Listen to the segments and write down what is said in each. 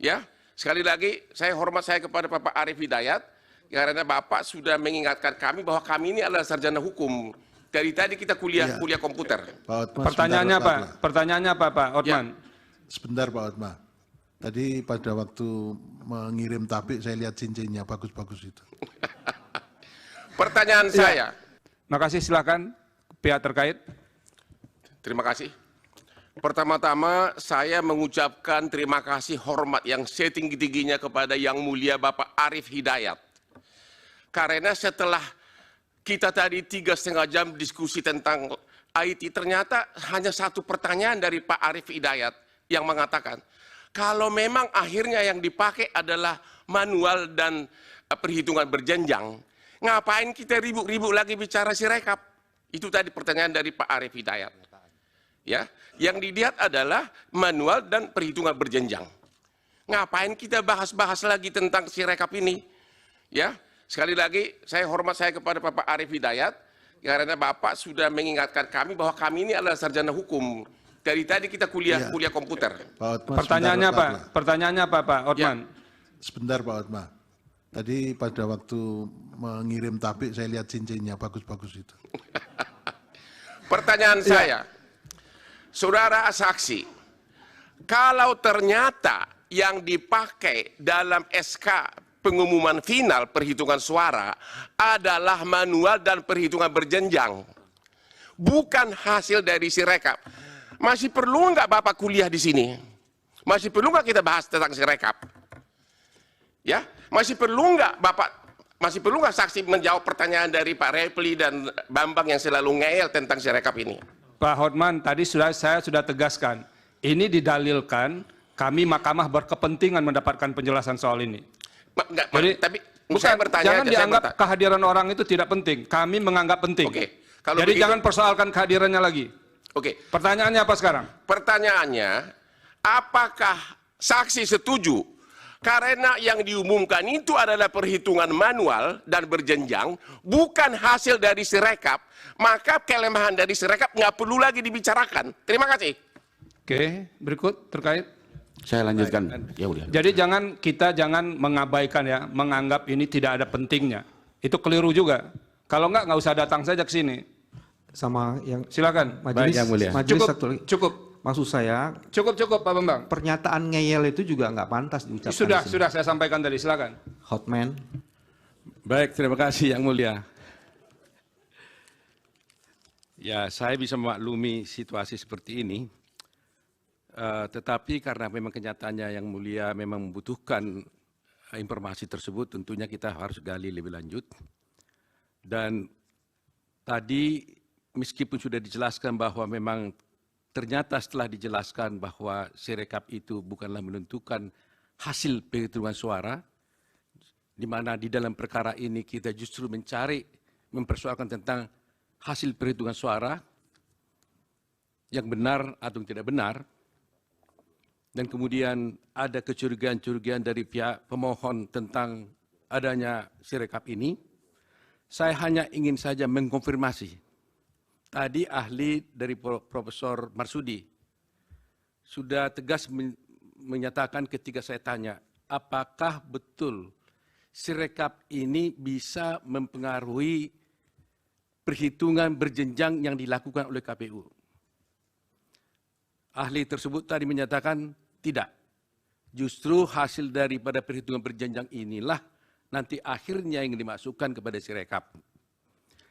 Ya, sekali lagi saya hormat saya kepada Bapak Arief Hidayat karena Bapak sudah mengingatkan kami bahwa kami ini adalah sarjana hukum. Dari tadi kita kuliah komputer. Pak Otma, Pertanyaannya sebentar, Pak, pertanyaannya apa Pak Otman? Sebentar Pak Otma. Tadi pada waktu mengirim tabik saya lihat cincinnya bagus-bagus itu. Pertanyaan saya. Makasih, silakan pihak terkait. Terima kasih. Pertama-tama saya mengucapkan terima kasih hormat yang setinggi-tingginya kepada Yang Mulia Bapak Arief Hidayat. Karena setelah kita tadi 3,5 jam diskusi tentang IT, ternyata hanya satu pertanyaan dari Pak Arief Hidayat yang mengatakan, kalau memang akhirnya yang dipakai adalah manual dan perhitungan berjenjang, ngapain kita ribut-ribut lagi bicara Sirekap? Itu tadi pertanyaan dari Pak Arief Hidayat. Ya, yang dilihat adalah manual dan perhitungan berjenjang. Ngapain kita bahas-bahas lagi tentang Sirekap ini? Ya, sekali lagi saya hormat saya kepada Bapak Arief Hidayat karena Bapak sudah mengingatkan kami bahwa kami ini adalah sarjana hukum. Dari tadi kita kuliah komputer. Pak Otma, Pertanyaannya sebentar, Pak, pertanyaannya apa Pak Otman? Sebentar Pak Otma. Tadi pada waktu mengirim tabik saya lihat cincinnya bagus-bagus itu. Pertanyaan saya, saudara saksi, kalau ternyata yang dipakai dalam SK pengumuman final perhitungan suara adalah manual dan perhitungan berjenjang, bukan hasil dari Sirekap, masih perlu nggak Bapak kuliah di sini? Masih perlu nggak kita bahas tentang Sirekap? Ya, masih perlu nggak saksi menjawab pertanyaan dari Pak Repli dan Bambang yang selalu ngeyel tentang Sirekap ini? Pak Hotman, tadi saya sudah tegaskan, ini didalilkan kami Mahkamah berkepentingan mendapatkan penjelasan soal ini. Jadi, tapi saya bertanya jangan dianggap kehadiran orang itu tidak penting. Kami menganggap penting. Oke, kalau jadi begitu, jangan persoalkan kehadirannya lagi. Oke. Pertanyaannya apa sekarang? Pertanyaannya, apakah saksi setuju karena yang diumumkan itu adalah perhitungan manual dan berjenjang, bukan hasil dari Sirekap, maka kelemahan dari Sirekap nggak perlu lagi dibicarakan. Terima kasih. Oke, berikut terkait. Saya lanjutkan. Ya udah. Jadi kita jangan mengabaikan ya, menganggap ini tidak ada pentingnya. Itu keliru juga. Kalau nggak usah datang saja ke sini. Sama yang silakan. Majelis, Yang mulia. majelis Cukup. Maksud saya, Cukup Pak Bambang. pernyataan ngeyel itu juga nggak pantas diucapkan. Sudah saya sampaikan tadi, silakan. Hotman. Baik, terima kasih Yang Mulia. Ya, saya bisa memaklumi situasi seperti ini. Tetapi karena memang kenyataannya Yang Mulia memang membutuhkan informasi tersebut, tentunya kita harus gali lebih lanjut. Dan tadi meskipun sudah dijelaskan bahwa memang ternyata setelah dijelaskan bahwa Sirekap itu bukanlah menentukan hasil penghitungan suara, di mana di dalam perkara ini kita justru mempersoalkan tentang hasil perhitungan suara yang benar atau tidak benar, dan kemudian ada kecurigaan-curigaan dari pihak pemohon tentang adanya Sirekap ini, saya hanya ingin saja mengkonfirmasi. Tadi ahli dari Profesor Marsudi sudah tegas menyatakan ketika saya tanya, apakah betul Sirekap ini bisa mempengaruhi perhitungan berjenjang yang dilakukan oleh KPU? Ahli tersebut tadi menyatakan tidak. Justru hasil daripada perhitungan berjenjang inilah nanti akhirnya yang dimasukkan kepada Sirekap.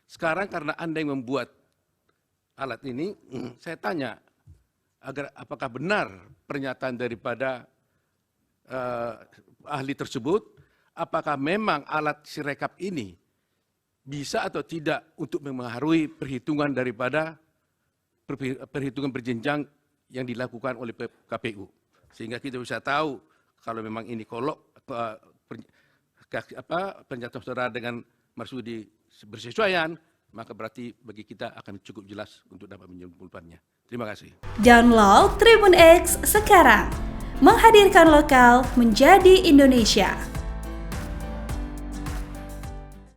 Sekarang karena Anda yang membuat alat ini, saya tanya, apakah benar pernyataan daripada ahli tersebut, apakah memang alat Sirekap ini bisa atau tidak untuk mempengaruhi perhitungan daripada perhitungan berjenjang yang dilakukan oleh KPU. Sehingga kita bisa tahu kalau memang ini pernyataan saudara dengan Marsudi bersesuaian, maka berarti bagi kita akan cukup jelas untuk dapat menyimpulkannya. Terima kasih. Download Tribun X sekarang, menghadirkan lokal menjadi Indonesia.